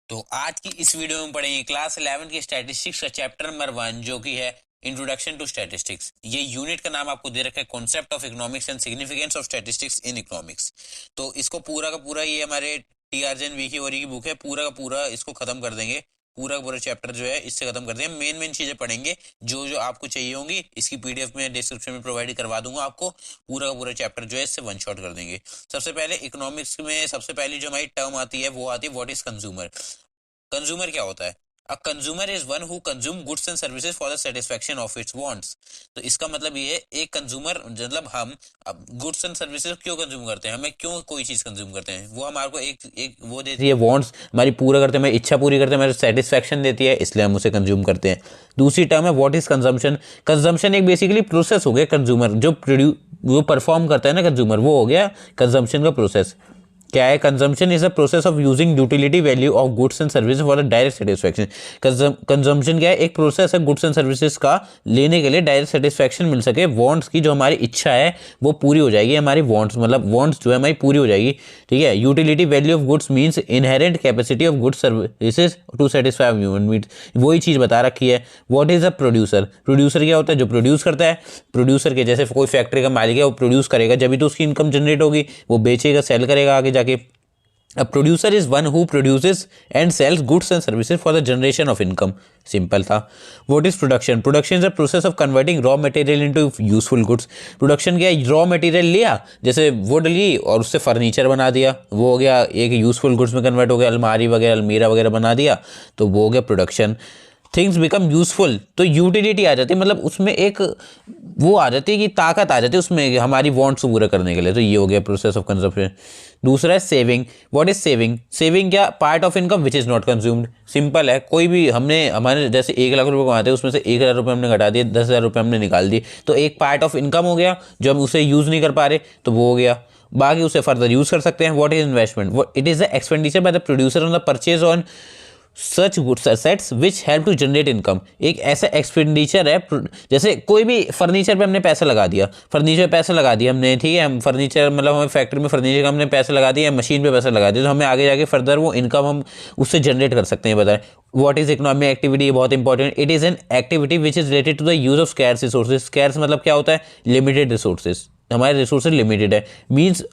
तो आज की इस वीडियो में पढ़ेंगे क्लास 11 की स्टैटिस्टिक्स का चैप्टर नंबर 1 जो कि है इंट्रोडक्शन टू स्टैटिस्टिक्स। ये यूनिट का नाम आपको दे रखा है concept of economics and significance of statistics in economics. तो इसको पूरा का पूरा ये हमारे टी आर्जन वीकी ओरी की बुक है, पूरा का पूरा इसको खत्म कर देंगे। पूरा का पूरा चैप्टर जो है इससे खत्म कर देंगे। मेन चीजें पढ़ेंगे जो जो आपको चाहिए होंगी, इसकी पीडीएफ में डिस्क्रिप्शन में प्रोवाइड करवा दूंगा आपको। पूरा का पूरा चैप्टर जो है इससे वन शॉट कर देंगे। सबसे पहले इकोनॉमिक्स में सबसे पहली जो हमारी टर्म आती है वो आती है व्हाट इज कंज्यूमर। कंज्यूमर क्या होता है? A consumer is one who consume goods and services for the satisfaction of its wants. तो इसका मतलब ये है एक कंज्यूमर मतलब हम अब गुड्स एंड सर्विसेज क्यों कंज्यूम करते हैं, हमें क्यों कोई चीज कंज्यूम करते हैं, वो हमारे को एक एक वो देती है, वांट्स हमारी पूरा करते हैं, हमारी इच्छा पूरी करते हैं, हमारी सेटिस्फैक्शन देती है, इसलिए हम उसे कंज्यूम करते हैं। दूसरी टर्म है व्हाट इज कंजम्पशन। कंजम्पशन एक बेसिकली प्रोसेस हो गया, कंज्यूमर जो वो परफॉर्म करता है ना कंज्यूमर, वो हो गया कंजम्पशन का प्रोसेस। क्या है? Consumption is a process of using utility value of goods and services for the direct satisfaction. Consumption क्या है? एक प्रोसेस है गुड्स एंड सर्विसेज का लेने के लिए डायरेक्ट सेटिस्फैक्शन मिल सके। वांट्स की जो हमारी इच्छा है वो पूरी हो जाएगी, हमारी वांट्स मतलब वांट्स जो है हमारी पूरी हो जाएगी। ठीक है। Utility value of goods means inherent capacity of goods services to satisfy human needs. वही चीज बता रखी है। What is a producer. Producer क्या होता है? जो प्रोड्यूस करता है। प्रोड्यूसर के जैसे कोई फैक्ट्री का मालिक है, वो प्रोड्यूस करेगा जब भी तो उसकी इनकम जनरेट होगी, वो बेचेगा, सेल करेगा आगे जाके। A producer is one who produces and sells goods and services for the generation of income. Simple था। What is production? Production is a process of converting raw material into useful goods. Production क्या है? Raw material लिया, जैसे would ली और उससे furniture बना दिया, वो हो गया एक यूजफुल गुड्स में कन्वर्ट हो गया, अलमारी वगैरह अलमीरा वगैरह बना दिया, तो वो हो गया प्रोडक्शन। थिंग्स बिकम यूजफुल, तो यूटिलिटी आ जाती है, मतलब उसमें एक वो आ जाती है कि ताकत आ जाती है उसमें हमारी वांट्स पूरा करने के लिए, तो ये हो गया प्रोसेस ऑफ कंजप्शन। दूसरा है saving. What is saving? Saving क्या? Part of income which is not consumed. Simple है, कोई भी हमने हमारे जैसे 1 लाख रुपए कमाते हैं, उसमें से 1,000 रुपये हमने घटा दिए, 10,000 रुपये हमने निकाल दिए, तो एक पार्ट ऑफ इनकम हो गया जो हम उसे यूज नहीं कर पा रहे, तो वो हो गया। बाकी उसे फर्दर यूज कर सकते हैं। What is investment? It is the expenditure by the producer on the purchase on such goods assets which help to generate income. एक ऐसा एक्सपेंडिचर है, जैसे कोई भी फर्नीचर पे हमने पैसा लगा दिया, फर्नीचर पे पैसा लगा दिया हमने, ठीक है, हम फर्नीचर मतलब हमें फैक्ट्री में फर्नीचर का हमने पैसा लगा दिया, मशीन पे पैसा लगा दिया, तो हमें आगे जाके फर्दर वो इनकम हम उससे जनरेट कर सकते हैं। बताएं व्हाट इज इकोनॉमिक एक्टिविटी? बहुत important. It is an activity which is related to the use of scarce resources. Scarce मतलब क्या होता है? लिमिटेड रिसोर्सेज, हमारे रिसोर्सेज लिमिटेड है, means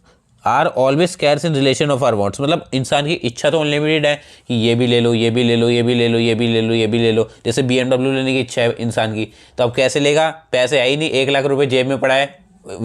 are always scarce in relation of our wants. मतलब इंसान की इच्छा तो अनलिमिटेड है कि ये भी ले लो, ये भी ले लो, ये भी ले लो, ये भी ले लो, ये भी ले लो। जैसे BMW लेने की इच्छा है इंसान की, तो अब कैसे लेगा? पैसे है ही नहीं, 1 लाख रुपए जेब में पड़ा है,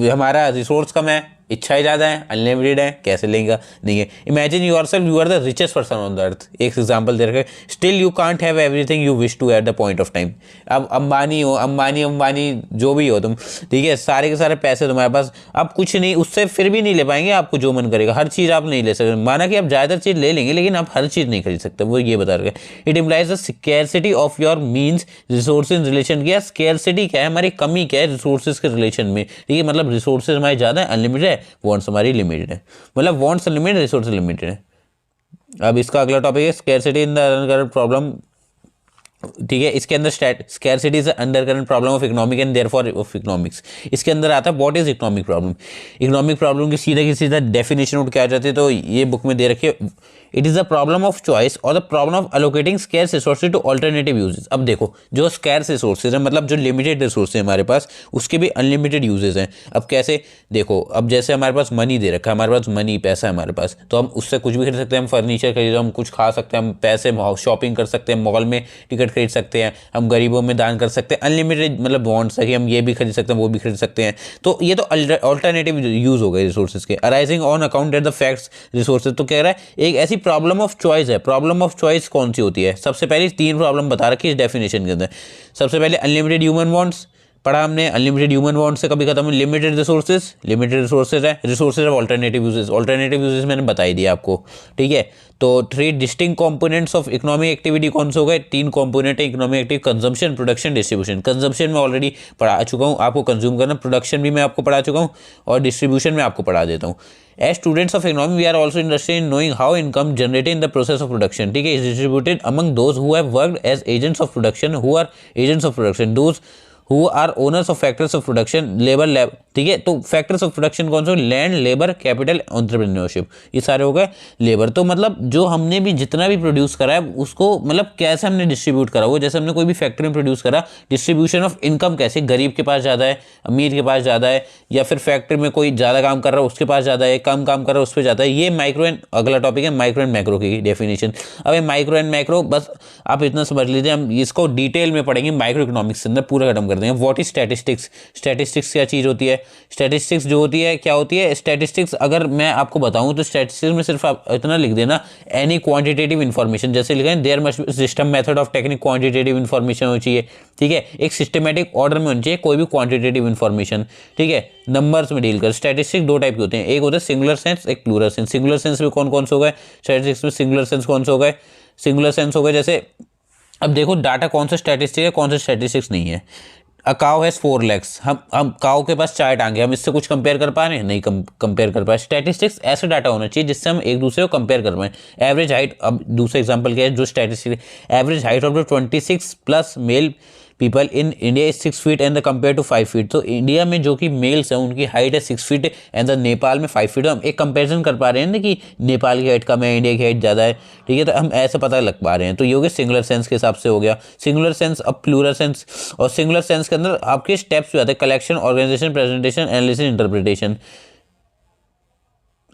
हमारा रिसोर्स कम है, इच्छाएं ज़्यादा है, अनलिमिटेड है, कैसे लेगा? नहीं है। Imagine yourself you are the richest person on the earth. एक एग्जांपल दे रखे, still you can't have everything you wish to at the point of time. अब अंबानी हो, अंबानी जो भी हो तुम, ठीक है, सारे के सारे पैसे तुम्हारे पास, अब कुछ नहीं, उससे फिर भी नहीं ले पाएंगे, आपको जो मन करेगा हर चीज़ आप नहीं ले सकते। माना कि आप ज़्यादातर चीज़ ले लेंगे लेकिन आप हर चीज़ नहीं खरीद सकते, वो ये बता रहे। It implies the scarcity of your means resource in relation. क्या स्कैरसिटी क्या है? हमारी कमी क्या है रिसोर्सेज के रिलेशन में, ठीक है, मतलब रिसोर्सेज हमारे ज़्यादा है, अनलिमिटेड है, वांट्स हमारी लिमिटेड है, मतलब वांट्स लिमिटेड, रिसोर्स लिमिटेड है। अब इसका अगला टॉपिक है scarcity in the undercurrent problem. ठीक है, इसके अंदर scarcity is undercurrent problem of economic and therefore of economics. इसके अंदर आता है what is economic problem. Economic problem की सीधा डेफिनेशन उठ के आ जाती है, तो ये बुक में दे रखी है। It is the problem of choice और the problem of allocating scarce resources to alternative uses. अब देखो, जो स्कैर्स रिसोर्सेज है मतलब जो लिमिटेड रिसोर्सेज है हमारे पास, उसके भी अनलिमिटेड यूजेस हैं। अब कैसे? देखो, अब जैसे हमारे पास मनी दे रखा है, हमारे पास मनी पैसा है हमारे पास, तो हम उससे कुछ भी खरीद सकते हैं, हम फर्नीचर खरीद, हम कुछ खा सकते हैं, हम पैसे शॉपिंग कर सकते हैं, मॉल में टिकट खरीद सकते हैं, हम गरीबों में दान कर सकते हैं। अनलिमिटेड मतलब वांट्स है कि हम ये भी खरीद सकते हैं, वो भी खरीद सकते हैं, तो ये तो अल्टरनेटिव यूज हो गए रिसोर्सेज के। Arising on account at the facts resources, तो कह रहा है एक ऐसी प्रॉब्लम ऑफ चॉइस है। प्रॉब्लम ऑफ चॉइस कौन सी होती है? सबसे पहले 3 प्रॉब्लम बता रखी है इस डेफिनेशन के अंदर। सबसे पहले अनलिमिटेड ह्यूमन वांट्स पढ़ा हमने, अनलिमिटेड ह्यूमन वांट्स से कभी खत्म। लिमिटेड रिसोर्सेज है, रिसोर्सेज ऑफ अल्टरनेटिव यूजेस मैंने बताई दिया आपको, ठीक है। तो 3 distinct components of economic activity कौन से हो गए? 3 कंपोनेंट है economic activity, consumption, production, distribution. Consumption में ऑलरेडी पढ़ा चुका हूँ आपको, कंज्यूम करना। प्रोडक्शन भी मैं आपको पढ़ा चुका हूँ, और डिस्ट्रीब्यूशन में आपको पढ़ा देता हूँ। As students of economics, we are also interested in knowing how income generated in the process of production, ठीक है, is distributed among those who have worked as agents of production, who are agents of production, those who are owners of factors of production labour, ठीक है। तो factors of production कौन से? Land, labour, capital, entrepreneurship, ये सारे हो गए labour. तो मतलब जो हमने भी जितना भी प्रोड्यूस करा है उसको मतलब कैसे हमने डिस्ट्रीब्यूट करा, वो जैसे हमने कोई भी फैक्ट्री में प्रोड्यूस करा, डिस्ट्रीब्यूशन ऑफ इनकम कैसे, गरीब के पास ज़्यादा है, अमीर के पास ज़्यादा है, या फिर फैक्ट्री में कोई ज़्यादा काम कर रहा है उसके पास ज़्यादा है, कम काम कर रहा है उस पर ज़्यादा है। ये माइक्रो एंड, अगला टॉपिक है माइक्रो एंड मैक्रो की डेफिनेशन। अब ये माइक्रो एंड मैक्रो बस आप इतना समझ लीजिए, हम इसको डिटेल में पढ़ेंगे माइक्रो इकोनॉमिक्स के अंदर, पूरा खत्म कर देंगे। What is statistics? स्टैटिस्टिक्स क्या चीज़ होती है? स्टैटिस्टिक्स जो होती है क्या होती है? स्टैटिस्टिक्स अगर मैं आपको बताऊं तो स्टैटिस्टिक्स में सिर्फ आप इतना लिख देना, एनी क्वांटिटेटिव इन्फॉर्मेशन, जैसे लिखें there must be system method of technique quantitative information होनी चाहिए, ठीक है। एक सिस्टमेटिक ऑर्डर में होनी चाहिए कोई भी क्वांटिटेटिव इन्फॉर्मेशन, ठीक है। नंबर्स में डील कर। स्टैटिस्टिक्स दो टाइप के होते हैं, एक होता है सिंगुलर सेंस, एक प्लूरल सेंस। सिंगुलर सेंस में कौन कौन से हो गए स्टैटिस्टिक्स में? सिंगुलर सेंस कौन से हो गए? सिंगुलर सेंस हो गए जैसे, अब देखो डाटा कौन सा स्टैटिस्टिक्स है कौन सा स्टैटिस्टिक्स नहीं है। अ काउ हैज 4 legs, हम काउ के पास 4 टांगे, हम इससे कुछ कंपेयर कर पा रहे हैं? नहीं कंपेयर कर पाए। स्टैटिस्टिक्स ऐसा डाटा होना चाहिए जिससे हम एक दूसरे को कंपेयर कर पाएं। एवरेज हाइट, अब दूसरा एग्जांपल क्या है जो statistics, average height of the 26 plus male people in India is 6 feet and the compare to 5 feet। तो इंडिया में जो कि मेल्स हैं उनकी हाइट है 6 feet एंड द नेपाल में 5 feet। हम एक कंपेरिजन कर पा रहे हैं ना कि नेपाल की हाइट कम है, इंडिया की हाइट ज़्यादा है, ठीक है। तो हम ऐसे पता लग पा रहे हैं। तो ये हो गया सिंगुलर सेंस के हिसाब से हो गया सिंगुलर सेंस। अब प्लूरल सेंस, और सिंगुलर सेंस के अंदर आपके स्टेप्स भी आते हैं, collection, organisation, presentation, analysis, interpretation.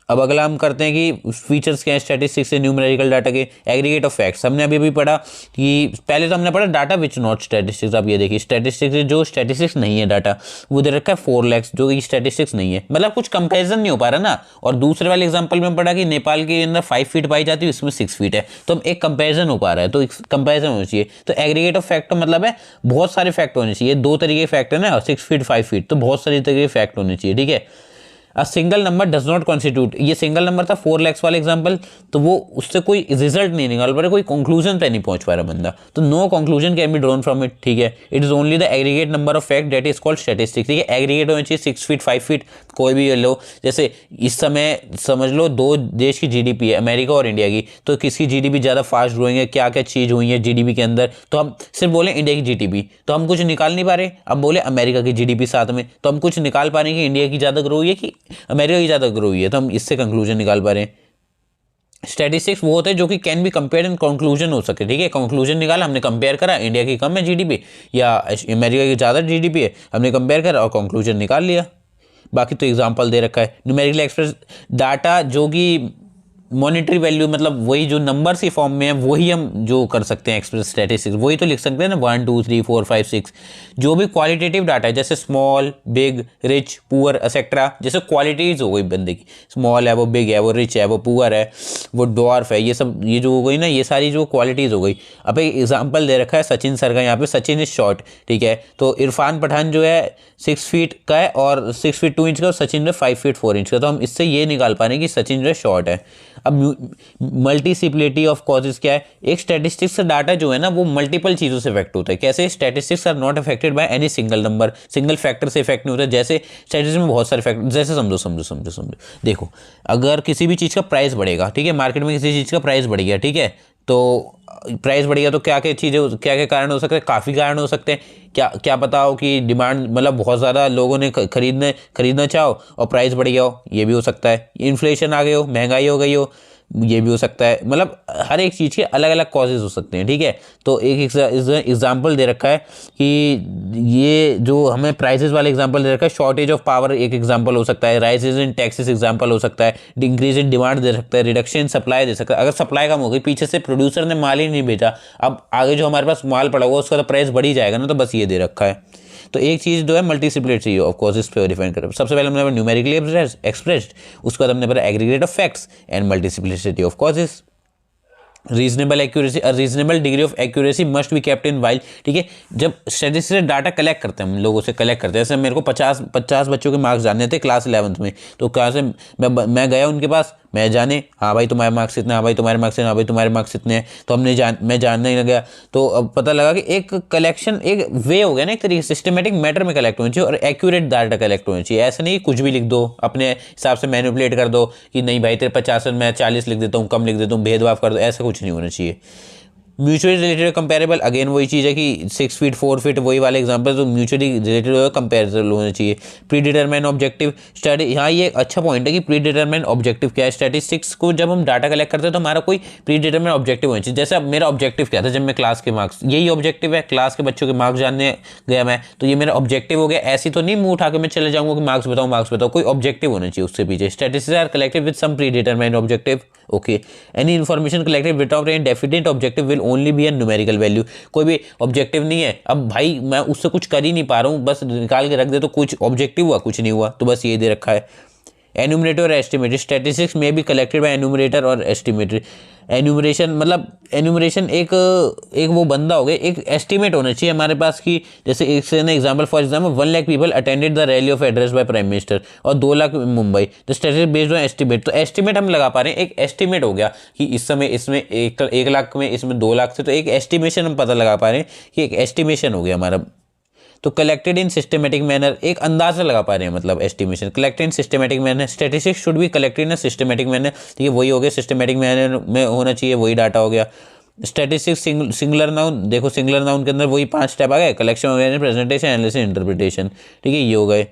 अब अगला हम करते हैं कि फीचर्स क्या है स्टैटिस्टिक्स से न्यूमेरिकल डाटा के। एग्रीगेट ऑफ फैक्ट्स हमने अभी पढ़ा कि पहले तो हमने पढ़ा डाटा विच नॉट स्टैटिस्टिक्स। आप ये देखिए स्टैटिस्टिक्स जो स्टैटिस्टिक्स नहीं है डाटा, वो दे रखा है 4 lakhs जो कि स्टैटिस्टिक्स नहीं है, मतलब कुछ कंपैरिजन नहीं हो पा रहा ना। और दूसरे वाले एग्जांपल में पढ़ा कि नेपाल के अंदर 5 feet पाई जाती है, इसमें 6 feet है, तो हम एक कंपेरिजन हो पा रहा है, तो कंपेरिजन होना चाहिए। तो एग्रीगेट ऑफ फैक्ट मतलब है बहुत सारे फैक्ट होने चाहिए, दो तरीके के फैक्ट है ना, 6 feet 5 feet, तो बहुत सारे तरीके के फैक्ट होने चाहिए, ठीक है। A single number does not constitute, ये सिंगल नंबर था 4 lakhs वाला एग्जांपल, तो वो उससे कोई रिजल्ट नहीं निकाल पा रहा, कोई कंक्लूजन पे नहीं पहुंच पा रहा बंदा, तो no conclusion can be drawn from it, ठीक है। It is only the aggregate number of fact that is called statistics, ठीक है। एग्रीगेट होना चाहिए 6 feet 5 feet, कोई भी लो। जैसे इस समय समझ लो दो देश की जीडीपी है, अमेरिका और इंडिया की, तो किसकी जीडीपी ज़्यादा फास्ट ग्रोइंग है, क्या क्या चीज़ हुई है जीडीपी के अंदर, तो हम सिर्फ बोले इंडिया की जीडीपी, तो हम कुछ निकाल नहीं पा रहे। अब बोले अमेरिका की जीडीपी साथ में, तो हम कुछ निकाल पा रहे हैं कि इंडिया की ज़्यादा ग्रो हुई है कि अमेरिका की ज़्यादा ग्रो हुई है, तो हम इससे कंक्लूजन निकाल पा रहे हैं। स्टैटिस्टिक्स वो होते हैं जो कि can be compare and conclusion हो सके, ठीक है। कंक्लूजन निकाला, हमने कंपेयर करा, इंडिया की कम है जीडीपी या अमेरिका की ज़्यादा जीडीपी है, हमने कंपेयर करा और कंक्लूजन निकाल लिया। बाकी तो एग्जांपल दे रखा है। न्यूमेरिकल एक्सप्रेस डाटा जो कि मॉनेटरी वैल्यू, मतलब वही जो नंबर्स की फॉर्म में है वही हम जो कर सकते हैं एक्सप्रेस स्टैटिस्टिक्स, वही तो लिख सकते हैं ना 1 2 3 4 5 6। जो भी क्वालिटेटिव डाटा है जैसे small, big, rich, poor etcetera, जैसे क्वालिटीज हो गई बंदे की, स्मॉल है वो, बिग है वो, रिच है वो, पुअर है वो, डॉर्फ है, ये सब ये जो हो गई ना, ये सारी जो क्वालिटीज़ हो गई। अब एक एग्जाम्पल दे रखा है सचिन सर का, यहाँ पे सचिन इज शॉर्ट, ठीक है। तो इरफान पठान जो है 6 feet का है और 6 feet 2 inch का, और सचिन जो 5 feet 4 inch का, तो हम इससे ये निकाल पा रहे हैं कि सचिन जो है शॉर्ट है। अब मल्टीसिप्लिटी ऑफ कॉजेज क्या है? एक स्टैटिस्टिक्स का डाटा जो है ना वो मल्टीपल चीज़ों से इफेक्ट होता है। कैसे? Statistics are not affected by any single number, single factor से इफेक्ट नहीं होता। जैसे स्टैटिस्टिक्स में बहुत सारे फैक्टर, जैसे समझो समझो समझो समझो, देखो अगर किसी भी चीज़ का प्राइस बढ़ेगा, ठीक है, मार्केट में किसी चीज़ का प्राइस बढ़ गया, ठीक है, तो प्राइस बढ़ेगा तो क्या क्या चीज़ें, क्या क्या कारण हो सकते हैं? काफ़ी कारण हो सकते हैं। क्या क्या पता हो कि डिमांड, मतलब बहुत ज़्यादा लोगों ने खरीदना चाहो और प्राइस बढ़ गया हो, ये भी हो सकता है। इन्फ्लेशन आ गई हो, महंगाई हो गई हो, ये भी हो सकता है। मतलब हर एक चीज़ के अलग अलग कॉजेज हो सकते हैं, ठीक है। तो एक एग्जाम्पल दे रखा है कि ये जो हमें प्राइसेस वाला एग्जाम्पल दे रखा है, शॉर्टेज ऑफ पावर एक एग्जाम्पल हो सकता है, राइजेज इन टैक्सेस एग्जाम्पल हो सकता है, इंक्रीज इन डिमांड दे सकता है, रिडक्शन इन सप्लाई दे सकता है। अगर सप्लाई कम हो गई, पीछे से प्रोड्यूसर ने माल ही नहीं भेजा, अब आगे जो हमारे पास माल पड़ा हुआ उसका तो प्राइस बढ़ ही जाएगा ना, तो बस ये दे रखा है। तो एक चीज़ जो है मल्टीसिप्लिसिटी ऑफ कॉजेज पे डिफाइन करें। सबसे पहले हमने न्यूमेरिकली एक्सप्रेस्ड, उसके बाद हमने पढ़ा aggregate of facts and multiplicity of causes. Reasonable accuracy, reasonable degree of accuracy must be kept in while, ठीक है। जब स्टैटिस्टिक्स डाटा कलेक्ट करते हैं, हम लोगों से कलेक्ट करते हैं, जैसे मेरे को 50 बच्चों के मार्क्स जानने थे क्लास 11th में, तो कहाँ से मैं गया उनके पास, मैं जाने हाँ भाई तुम्हारे मार्क्स इतने, हाँ भाई तुम्हारे मार्क्स इतने, हाँ भाई तुम्हारे मार्क्स इतने हैं, तो मैं जानने लगा। तो अब पता लगा कि एक कलेक्शन, एक वे हो गया ना, एक तरीके से सिस्टमेटिक मैटर में कलेक्ट होनी चाहिए और एक्यूरेट डाटा कलेक्ट होनी चाहिए। ऐसा नहीं कुछ भी लिख दो, अपने हिसाब से मैनिपुलेट कर दो कि नहीं भाई तेरे 50 मैं 40 लिख देता हूँ, कम लिख देता हूँ, भेदभाव कर दो, ऐसा कुछ नहीं होना चाहिए। म्यूचुअली रिलेटेड कंपेरेबल, अगेन वही चीज़ है कि 6 फीट 4 फीट वही वाले एग्जांपल, तो म्यूचुअली रिलेटेड कंपेरेबल होना चाहिए। प्री डिटरमाइन ऑब्जेक्टिव स्टडी, यहाँ ये अच्छा पॉइंट है कि प्री डिटरमाइन ऑब्जेक्टिव क्या है। स्टैटिस्टिक्स को जब हम डाटा कलेक्ट करते हैं तो हमारा कोई प्री डिटरमाइन ऑब्जेक्टिव होना चाहिए। जैसे अब मेरा ऑब्जेक्टिव क्या था जब मैं क्लास के मार्क्स, यही ऑब्जेक्टिव है क्लास के बच्चों के मार्क्स जानने गया मैं, तो ये मेरा ऑब्जेक्टिव हो गया। ऐसी तो नहीं मुंह उठा के मैं चले जाऊंगा कि मार्क्स बताओ, कोई ऑब्जेक्टिव होना चाहिए उससे पीछे। Statistics are collected with some pre determine objective. Okay, any information collected without any definite objective will only be a numerical value. कोई भी ऑब्जेक्टिव नहीं है, अब भाई मैं उससे कुछ कर ही नहीं पा रहा हूँ, बस निकाल के रख दे तो कुछ ऑब्जेक्टिव हुआ, कुछ नहीं हुआ, तो बस ये दे रखा है। एन्यूमरेटर और एस्टिमेटेड, स्टैटिस्टिक्स में भी कलेक्टेड बाय एन्यूमरेटर और एस्टिमेटेड। एन्यूमरेशन मतलब एन्यूमरेशन एक वो बंदा हो गया, एक एस्टिमेट होना चाहिए हमारे पास कि जैसे एक से example, for example 1 lakh people attended the rally of address by prime minister और 2 lakh Mumbai, the statistics based on estimate. तो एस्टिमेट हम लगा पा रहे हैं, एक एस्टिमेट हो गया कि इस समय इसमें 1 लाख में, इसमें 2 लाख से, तो एक एस्टिमेशन हम पता लगा पा रहे हैं कि एक एस्टिमेशन हो गया हमारा। तो कलेक्टेड इन सिस्टमेटिक मैनर, एक अंदाजा लगा पा रहे हैं, मतलब estimation. Collected in systematic manner, statistics should be collected in systematic manner, ठीक है, वही हो गया, सिस्टमेटिक मैनर में होना चाहिए, वही डाटा हो गया। स्टैटिस्टिक्स सिंगुलर नाउन, देखो सिंगुलर नाउन के अंदर वही 5 स्टेप आ गए, कलेक्शन, प्रेजेंटेशन, एनालिसिस, इंटरप्रिटेशन, ठीक है, ये हो गए।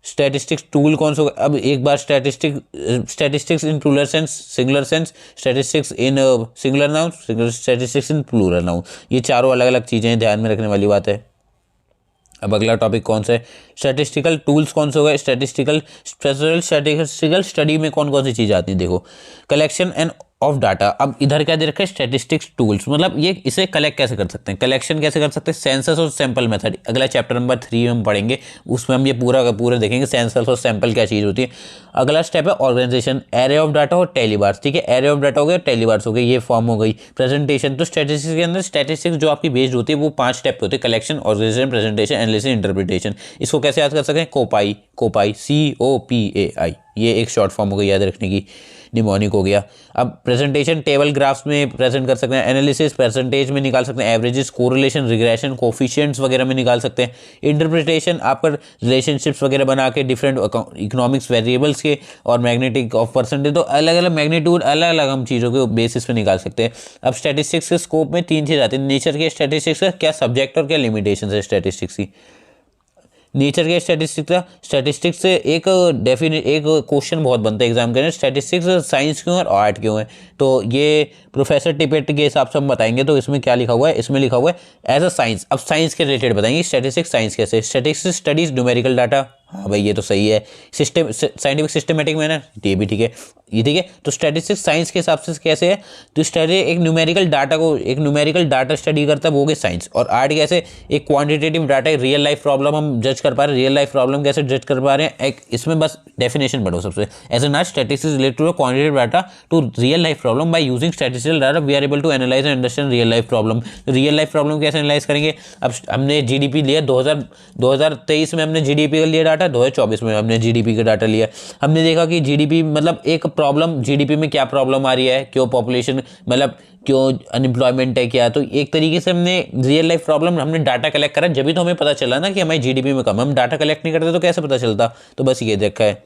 स्टैटिस्टिक्स टूल कौन सा होगा, अब एक बार statistics in plural sense, singular sense, statistics in singular noun, statistics in plural noun, ये चारों अलग अलग चीज़ें हैं, ध्यान में रखने वाली बात है। अब अगला टॉपिक कौन सा है, स्टैटिस्टिकल टूल्स कौन सा होगा। स्टैटिस्टिकल स्टडी में कौन कौन सी चीज़ आती है, देखो कलेक्शन एंड ऑफ डाटा। अब इधर क्या दे रखा है, स्टैटिस्टिक्स टूल्स, मतलब ये इसे कलेक्ट कैसे कर सकते हैं, कलेक्शन कैसे कर सकते हैं, सेंसस और सैंपल मेथड। अगला चैप्टर नंबर 3 हम पढ़ेंगे, उसमें हम ये पूरा का पूरा देखेंगे सेंसस और सैंपल क्या चीज़ होती है। अगला स्टेप है ऑर्गेनाइजेशन, एरे ऑफ डाटा और टेलीबार्स, ठीक है, एरे ऑफ डाटा हो गया, टेलीबार्स हो गई, ये फॉर्म हो गई। प्रेजेंटेशन, तो स्टैटिस्टिक्स के अंदर स्टैटिस्टिक्स जो आपकी बेस्ड होती है वो 5 स्टेप होते हैं, collection, organisation, presentation, analysis, interpretation. इसको कैसे याद कर सकते हैं, कोपाई, COPAI, ये एक शॉर्ट फॉर्म हो गई याद रखने की, निमोनिक हो गया। अब प्रेजेंटेशन टेबल ग्राफ्स में प्रेजेंट कर सकते हैं, एनालिसिस परसेंटेज में निकाल सकते हैं, एवरेजेस, कोरिलेशन, रिग्रेशन, कोफिशिएंट्स वगैरह में निकाल सकते हैं। इंटरप्रिटेशन आपका रिलेशनशिप्स वगैरह बना के डिफरेंट इकोनॉमिक्स वेरिएबल्स के और मैग्नेटिक ऑफ परसेंटेज, तो अलग अलग मैग्नीट्यूड अलग अलग हम चीज़ों के बेसिस पे निकाल सकते हैं। अब स्टैटिस्टिक्स के स्कोप में 3 चीज़ आती है, नेचर के स्टैटिस्टिक्स का क्या सब्जेक्ट और क्या लिमिटेशन है स्टैटिस्टिक्स की। नेचर के स्टैटिस्टिक्स से एक क्वेश्चन बहुत बनता है एग्जाम के अंदर, स्टैटिस्टिक्स साइंस क्यों और आर्ट क्यों है, तो ये प्रोफेसर टिपेट के हिसाब से हम बताएंगे। तो इसमें क्या लिखा हुआ है, इसमें लिखा हुआ है एज अ साइंस। अब साइंस के रिलेटेड बताएंगे, स्टैटिस्टिक्स साइंस कैसे, स्टैटिस्टिक्स स्टडीज न्यूमेरिकल डाटा, हाँ भाई ये तो सही है। सिस्टम साइंटिफिक सिस्टमेटिक मैनर, ये भी ठीक है, ये ठीक है। तो स्टैटिस्टिक्स साइंस के हिसाब से कैसे है, तो स्टडी एक न्यूमेरिकल डाटा को, एक न्यूमेरिकल डाटा स्टडी करता है, वो हो गया साइंस। और आर्ट कैसे, एक quantitative data, real life problem हम जज कर पा रहे हैं, रियल लाइफ प्रॉब्लम कैसे जज कर पा रहे हैं, एक इसमें बस डेफिनेशन पढ़ो सबसे। As a not statistics related to quantitative data to real life problem by using statistical data we are able to analyse and understand real life problem. Real life problem कैसे एनालाइज करेंगे, अब हमने GDP लिया 2023 में, हमने GDP का लिया data, 2024 में हमने जीडीपी का डाटा लिया। हमने देखा कि जीडीपी मतलब एक प्रॉब्लम, जीडीपी में क्या प्रॉब्लम आ रही है, क्यों पॉपुलेशन मतलब क्यों अनएम्प्लॉयमेंट है क्या, तो एक तरीके से हमने रियल लाइफ प्रॉब्लम हमने डाटा कलेक्ट करा, जब भी तो हमें पता चला ना कि हमारी जीडीपी में कम। हम डाटा कलेक्ट नहीं करते तो कैसे पता चलता, तो बस ये देखा है।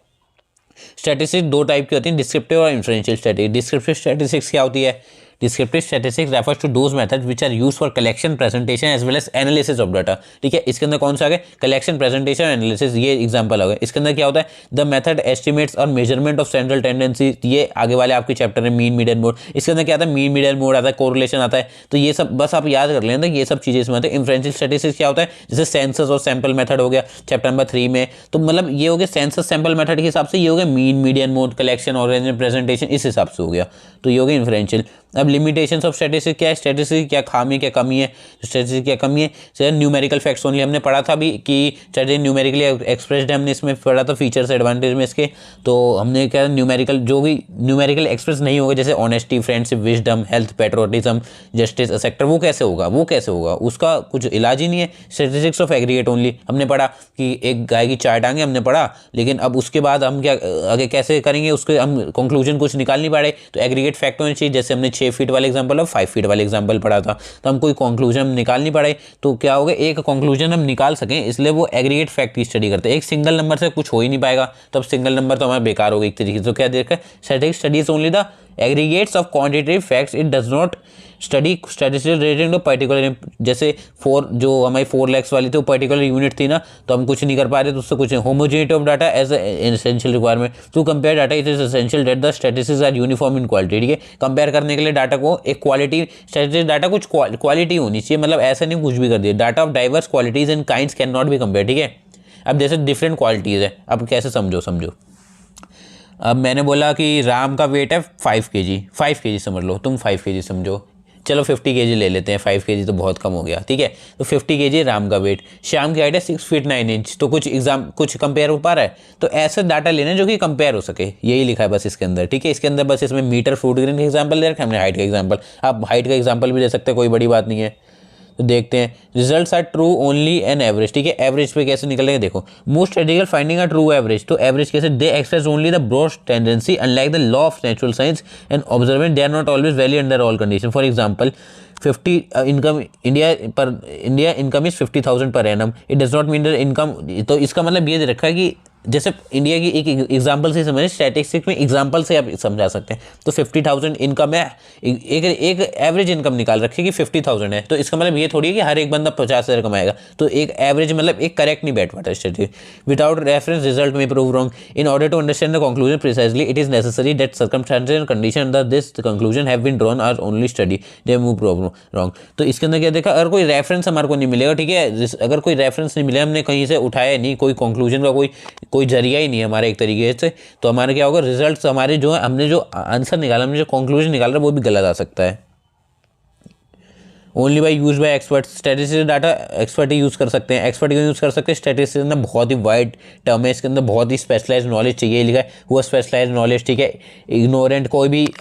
स्टैटिस्टिक्स 2 टाइप की होती हैं, डिस्क्रिप्टिव और इन्फ्रेंशियल स्टैटिस्टिक्स। डिस्क्रिप्टिव स्टैटिस्टिक्स क्या होती है, descriptive statistics refers to those methods which are used for collection, presentation as well as analysis of data, ठीक है। इसके अंदर कौन सा आ गया, कलेक्शन, प्रेजेंटेशन, एनालिसिस, ये एग्जांपल आ गए। इसके अंदर क्या होता है, द मेथड एस्टिमेट्स और मेजरमेंट ऑफ सेंट्रल टेंडेंसी, ये आगे वाले आपके चैप्टर में मीन मीडियन मोड। इसके अंदर क्या आता है, मीन मीडियन मोड आता है, कोरिलेशन आता है, तो ये सब बस आप याद कर लेना, ये सब चीजें इसमें आती है। इन्फ्रेंशियल स्टैटिस्टिक्स क्या होता है, जैसे सेंसस और सैंपल मेथड हो गया चैप्टर नंबर 3 में, तो मतलब ये हो गया सेंसस सैंपल मेथड के हिसाब से, ये हो गया mean median mode, collection, organisation, presentation, इस हिसाब से हो गया, तो ये हो गया इन्फ्रेंशियल। अब लिमिटेशंस ऑफ स्टैटिस्टिक्स क्या है, स्टैटिस्टिक्स क्या खामी क्या कमी है, स्टैटिस्टिक्स क्या कमी है, सर न्यूमेरिकल फैक्ट्स ओनली हमने पढ़ा था अभी कि स्टैटिस्टिक्स न्यूमेरिकली एक्सप्रेस्ड, हमने इसमें पढ़ा था फीचर्स एडवांटेज में इसके। तो हमने क्या न्यूमेरिकल, जो भी न्यूमेरिकल एक्सप्रेस नहीं होगा, जैसे honesty, friendship, wisdom, health, patriotism, justice, sector, वो कैसे होगा, उसका कुछ इलाज ही नहीं है। स्टैटिस्टिक्स ऑफ एग्रीगेट ओनली हमने पढ़ा कि एक गाय की 4 टांगे हमने पढ़ा, लेकिन अब उसके बाद हम क्या आगे कैसे करेंगे, उसके हम कंक्लूजन कुछ निकाल नहीं पाए, तो एग्रीगेट फैक्ट होने चाहिए। जैसे हमने 6 फीट वाले एग्जांपल और 5 फीट वाले एग्जांपल पढ़ा था, तो हम कोई कंक्लूजन निकाल नहीं पाए, तो क्या होगा, एक कंक्लूजन हम निकाल सकें, इसलिए वो एग्रीगेट फैक्ट की स्टडी करते हैं। एक सिंगल नंबर से कुछ हो ही नहीं पाएगा, तो अब सिंगल नंबर तो हमारा बेकार होगा एक तरीके से। तो क्या देखा, statistics studies only the aggregates of quantitative facts, it does not study statistics related to particular, जैसे 4 जो हमारी 4 lakhs वाली थी वो पर्टिकुलर यूनिट थी ना, तो हम कुछ नहीं कर पा रहे, तो उससे कुछ नहीं। Homogeneity of data as essential requirement to compare data, it is essential that the statistics are uniform in quality, ठीक है। कंपेयर करने के लिए डाटा को एक क्वालिटी, स्टैटिस्टिक्स डाटा कुछ क्वालिटी होनी चाहिए, मतलब ऐसा नहीं कुछ भी कर दिया। Data of diverse qualities and kinds can not be compare, ठीक है। अब जैसे डिफरेंट क्वालिटीज़ है, अब कैसे समझो। अब मैंने बोला कि राम का वेट है 5 kg, 5 kg समझ लो, तुम 5 kg समझो, चलो 50 kg ले लेते हैं, 5 kg तो बहुत कम हो गया, ठीक है। तो 50 kg राम का वेट, श्याम की हाइट है 6 फीट 9 इंच, तो कुछ कंपेयर हो पा रहा है, तो ऐसे डाटा लेने जो कि कंपेयर हो सके, यही लिखा है बस इसके अंदर, ठीक है। इसके अंदर बस इसमें मीटर फ्रूट ग्रेन का एग्जाम्पल दे रखा है हमने, हाइट का एग्जाम्पल, आप हाइट का एग्जाम्पल भी दे सकते हैं, कोई बड़ी बात नहीं है। तो देखते हैं, results are true only an average, ठीक है। एवरेज पे कैसे निकलेंगे, देखो, most statistical finding are true average, तो एवरेज कैसे, they express only the broad tendency unlike the law of natural science and observant, they are not always valid under all condition. For example 50 income India income is 50,000 per annum, it does not mean the income, तो इसका मतलब ये दे रखा है कि जैसे India की एक एग्जांपल से समझे, स्टैटिस्टिक्स में एग्जांपल से आप समझा सकते हैं। तो 50,000 इनकम है, एक एवरेज इनकम निकाल रखी कि 50,000 है, तो इसका मतलब ये थोड़ी है कि हर एक बंदा 50,000 कमाएगा, तो एक एवरेज मतलब एक करेक्ट नहीं बैठ पाता statistics. Without reference result may prove wrong, in order to understand the conclusion precisely it is necessary that circumstances and condition under this conclusion have been drawn are only study they move prove wrong. तो इसके अंदर क्या देखा, अगर कोई reference हमारे को नहीं मिलेगा, ठीक है, अगर कोई रेफरेंस नहीं मिला, हमने कहीं से उठाया नहीं, कोई कंक्लूजन का कोई जरिया ही नहीं है हमारे एक तरीके से, तो हमारे क्या होगा, रिजल्ट्स हमारे जो है, हमने जो आंसर निकाला, हमने जो कंक्लूजन निकाला वो भी गलत आ सकता है। Only by use by expert, statistics data expert he use कर सकते हैं। एक्सपर्ट क्यों यूज़ कर सकते हैं, स्टैटिस्टिक्स के अंदर बहुत ही वाइड टर्म है, इसके अंदर बहुत ही स्पेशलाइज नॉलेज चाहिए, लिखा है वो स्पेशलाइज नॉलेज, ठीक है। इग्नोरेंट,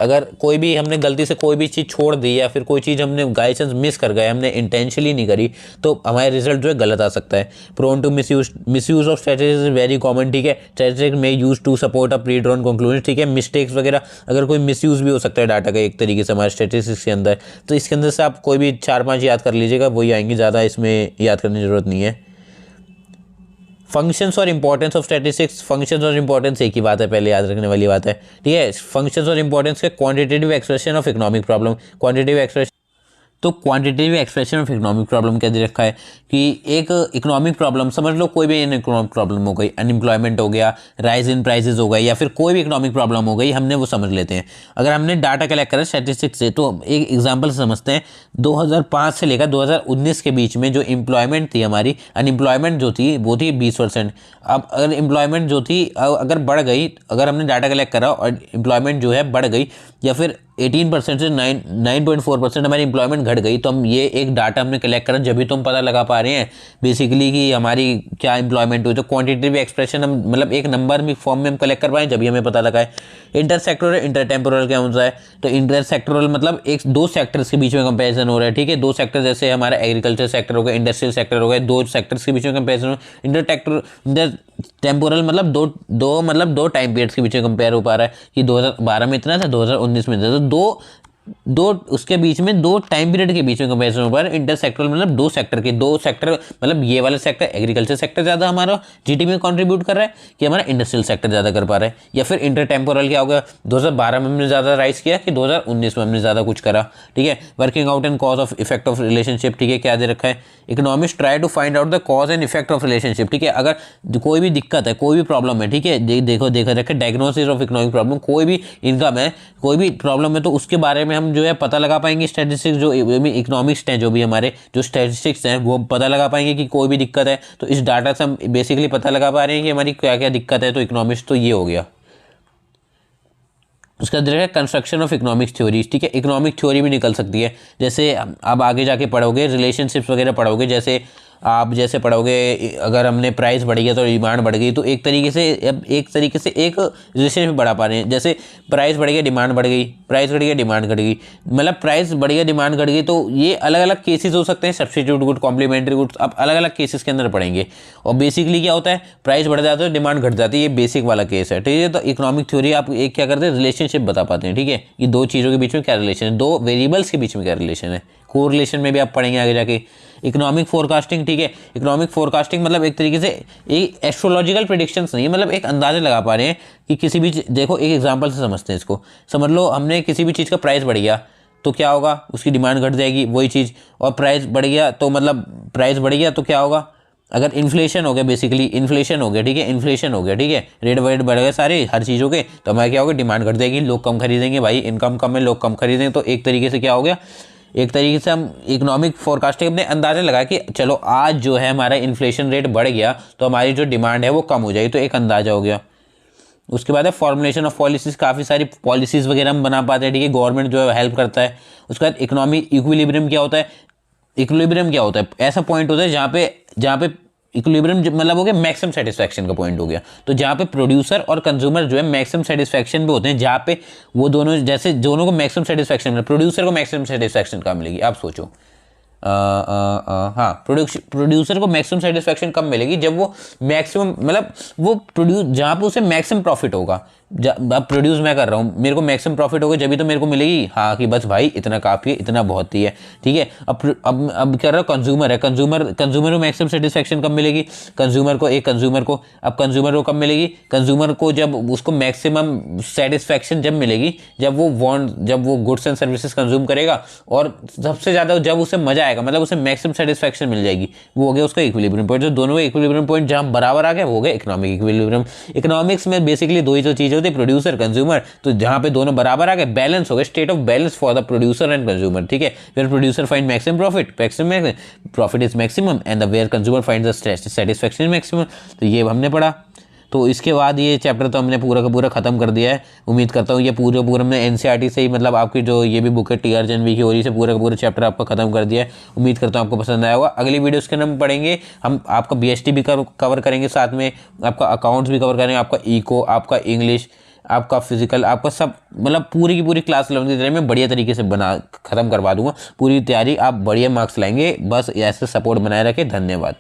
अगर कोई भी हमने गलती से कोई भी चीज़ छोड़ दी या फिर कोई चीज़ हमने बाई चांस मिस कर गए, हमने इंटेंशनली नहीं करी, तो हमारे रिजल्ट जो है गलत आ सकता है। Prone to misuse of statistics is very common, ठीक है। Statistics may use to support a pre drawn conclusion, ठीक है। मिस्टेक्स वगैरह, अगर कोई मिसयूज भी हो सकता है डाटा का एक तरीके से हमारे स्टैटिस्टिक्स के अंदर, तो इसके अंदर से आप कोई भी 4-5 याद कर लीजिएगा, वही आएंगी, ज़्यादा इसमें याद करने की जरूरत नहीं है। फंक्शंस और इंपॉर्टेंस ऑफ स्टैटिस्टिक्स, फंक्शंस और इंपॉर्टेंस एक ही बात है, पहले याद रखने वाली बात है, ठीक है। फंक्शंस और इंपॉर्टेंस के quantitative expression of economic problem, quantitative expression, तो quantitative expression of economic problem क्या दे रखा है कि एक इकोनॉमिक प्रॉब्लम समझ लो, कोई भी इकोनॉमिक प्रॉब्लम हो गई, अनएम्प्लॉयमेंट हो गया, राइज इन प्राइसेस हो गई, या फिर कोई भी इकोनॉमिक प्रॉब्लम हो गई, हमने वो समझ लेते हैं। अगर हमने डाटा कलेक्ट करा स्टैटिस्टिक्स से, तो एक एग्जांपल से समझते हैं, 2005 से लेकर 2019 के बीच में जो एम्प्लॉयमेंट थी हमारी, अनएम्प्लॉयमेंट जो थी वो थी 20%। अब अगर एम्प्लॉयमेंट जो थी अगर बढ़ गई, अगर हमने डाटा कलेक्ट करा और एम्प्लॉयमेंट जो है बढ़ गई, या फिर 18% से 9.4% हमारी एम्प्लॉयमेंट घट गई, तो हम ये एक डाटा हमने कलेक्ट करा, जब भी तो हम पता लगा पा रहे हैं बेसिकली कि हमारी क्या एम्प्लॉयमेंट हुई। तो क्वांटिटेटिव एक्सप्रेशन हम मतलब एक नंबर में फॉर्म में हम कलेक्ट कर पाए, जब भी हमें पता लगा है। इंटरसेक्टोरल इंटरटेम्पोरल क्या होता है, तो इंटरसेक्टोरल मतलब एक दो सेक्टर्स के बीच में कंपैरिजन हो रहा है, ठीक है। दो सेक्टर, जैसे हमारा एग्रीकल्चर सेक्टर हो गया, इंडस्ट्रियल सेक्टर हो गया, दो सेक्टर्स के बीच में कंपैरिजन। इंटरटेम्पोरल मतलब दो टाइम पीरियड्स के बीच में कंपेयर हो पा रहा है कि 2012 में इतना था, 2019 में इतना था, तो दो उसके बीच में दो टाइम पीरियड के बीच में कंपैरिजन हो पा रहा है। इंटरसेक्टरल मतलब दो सेक्टर मतलब ये वाला सेक्टर एग्रीकल्चर सेक्टर ज़्यादा हमारा जीडीपी में कंट्रीब्यूट कर रहा है कि हमारा इंडस्ट्रियल सेक्टर ज़्यादा कर पा रहा है। या फिर इंटरटेम्पोरल क्या होगा, 2012 में हमने ज़्यादा राइज किया कि 2019 में हमने ज़्यादा कुछ करा, ठीक है। Working out and cause of effect of relationship, ठीक है, क्या दे रखा है, economist try to find out the cause and effect of relationship, ठीक है। अगर कोई भी दिक्कत है, कोई भी प्रॉब्लम है, ठीक है, देखा रखे डायग्नोसिस ऑफ इकोनॉमिक प्रॉब्लम, कोई भी इनकम है, कोई भी प्रॉब्लम है, तो उसके बारे में हम जो है पता लगा पाएंगे। स्टैटिस्टिक्स जो इकोनॉमिक्स हैं, जो भी हमारे जो स्टैटिस्टिक्स हैं, वो पता लगा पाएंगे कि कोई भी दिक्कत है, तो इस डाटा से हम बेसिकली पता लगा पा रहे हैं कि हमारी क्या क्या दिक्कत है। तो इकोनॉमिक्स तो ये हो गया। उसका देखा कंस्ट्रक्शन ऑफ इकोनॉमिक्स थ्योरीज, ठीक है। इकोनॉमिक थ्योरी भी निकल सकती है, जैसे अब आगे जाके पढ़ोगे रिलेशनशिप्स वगैरह पढ़ोगे, जैसे आप जैसे पढ़ोगे अगर हमने प्राइस बढ़ गया तो डिमांड बढ़ गई, तो एक तरीके से एक रिलेशनशिप बढ़ा पा रहे हैं। जैसे प्राइस बढ़ गया डिमांड बढ़ गई, प्राइस घट गया डिमांड घट गई, मतलब प्राइस बढ़ गया डिमांड घट गई, तो ये अलग अलग केसेस हो सकते हैं। सब्स्टिट्यूट गुड, कॉम्प्लीमेंट्री गुड्स, आप अलग अलग केसेस के अंदर पढ़ेंगे। और बेसिकली क्या होता है, प्राइस बढ़ जाता है डिमांड घट जाती है, ये बेसिक वाला केस है, ठीक है। तो इकोनॉमिक थ्योरी आप एक क्या करते हैं, रिलेशनशिप बता पाते हैं, ठीक है। ये दो चीज़ों के बीच में क्या रिलेशन है, दो वेरिएबल्स के बीच में क्या रिलेशन है, कोरिलेशन में भी आप पढ़ेंगे आगे जाके। इकोनॉमिक फोरकास्टिंग, ठीक है, इकोनॉमिक फोरकास्टिंग मतलब एक तरीके से एक एस्ट्रोलॉजिकल प्रेडिक्शंस नहीं है, मतलब एक अंदाजा लगा पा रहे हैं कि किसी भी देखो एक एग्जांपल से समझते हैं इसको। समझ लो हमने किसी भी चीज़ का प्राइस बढ़ गया तो क्या होगा, उसकी डिमांड घट जाएगी, वही चीज़। और प्राइस बढ़ गया तो मतलब प्राइस बढ़ गया तो क्या होगा, अगर इन्फ्लेशन हो गया, बेसिकली इन्फ्लेशन हो गया, ठीक है, इन्फ्लेशन हो गया, ठीक है, रेट वेट बढ़ गए सारे हर चीज़ों के, तो हमारा क्या होगा, डिमांड घट जाएगी, लोग कम खरीदेंगे, भाई इनकम कम है, लोग कम खरीदेंगे। तो एक तरीके से क्या हो गया, एक तरीके से हम इकोनॉमिक फोरकास्टिंग अपने अंदाजा लगा कि चलो आज जो है हमारा इन्फ्लेशन रेट बढ़ गया तो हमारी जो डिमांड है वो कम हो जाएगी, तो एक अंदाजा हो गया। उसके बाद है फॉर्मुलेशन ऑफ पॉलिसीज, काफ़ी सारी पॉलिसीज़ वगैरह हम बना पाते हैं, ठीक है, गवर्नमेंट जो है हेल्प करता है। उसके बाद इकोनॉमिक इक्विलिब्रियम क्या होता है, इक्विलिब्रियम क्या होता है, ऐसा पॉइंट होता है जहाँ पे इक्विलिब्रियम मतलब हो गया मैक्सिमम सेटिस्फैक्शन का पॉइंट हो गया। तो जहाँ पे प्रोड्यूसर और कंज्यूमर जो है मैक्सिमम सेटिस्फैक्शन पे होते हैं, जहाँ पे वो दोनों जैसे दोनों को मैक्सिमम सेटिस्फैक्शन मिले, प्रोड्यूसर को मैक्सिमम सेटिस्फैक्शन कहाँ मिलेगी, आप सोचो। हाँ, प्रोड्यूसर को मैक्सिमम सेटिस्फैक्शन कब मिलेगी, जब वो मैक्सिमम मतलब वो प्रोड्यूस जहाँ पे उसे मैक्सिमम प्रॉफिट होगा। अब प्रोड्यूस मैं कर रहा हूँ, मेरे को मैक्सिमम प्रॉफिट होगा जब भी तो मेरे को मिलेगी, हाँ कि बस भाई इतना काफ़ी है, इतना बहुत ही है, ठीक है। अब क्या रहा, कंज्यूमर है, कंज्यूमर को मैक्सिमम सेटिस्फैक्शन कब मिलेगी, कंज्यूमर को अब कंज्यूमर को कब मिलेगी, कंज्यूमर को जब उसको मैक्सिमम सेटिस्फैक्शन जब मिलेगी जब वो गुड्स एंड सर्विसेज कंज्यूम करेगा, और सबसे ज़्यादा जब उसे मजा आएगा, मतलब उसे मैक्सिमम सेटिस्फैक्शन मिल जाएगी, वो हो गया उसका इक्विलिब्रियम पॉइंट। जो दोनों इक्विलिब्रियम पॉइंट जहाँ बराबर आ गया वो हो गया इकोनॉमिक इक्विलिब्रियम। इकोनॉमिक्स में बेसिकली दो ही तो चीज़ें होती है, प्रोड्यूसर कंज्यूमर, तो जहाँ पे दोनों बराबर आ गए बैलेंस हो गए, state of balance for the producer and consumer, ठीक है। Where producer find maximum profit is maximum and where consumer find the satisfaction maximum. तो ये हमने पढ़ा। तो इसके बाद ये चैप्टर तो हमने पूरा का पूरा खत्म कर दिया है। उम्मीद करता हूँ ये पूरा हमने एनसीईआरटी से ही, मतलब आपकी जो ये भी बुक है टी आर जनवी की, और से पूरा का पूरा चैप्टर आपका खत्म कर दिया है। उम्मीद करता हूँ आपको पसंद आया होगा। अगली वीडियोस के अंदर हम पढ़ेंगे, हम आपका बीएसटी भी कवर करेंगे, साथ में आपका अकाउंट्स भी कवर करेंगे, आपका इको, आपका इंग्लिश, आपका फिजिकल, आपका सब, मतलब पूरी की पूरी क्लास 11 की तरह मैं बढ़िया तरीके से खत्म करवा दूंगा। पूरी तैयारी, आप बढ़िया मार्क्स लाएंगे, बस ऐसे सपोर्ट बनाए रखें। धन्यवाद।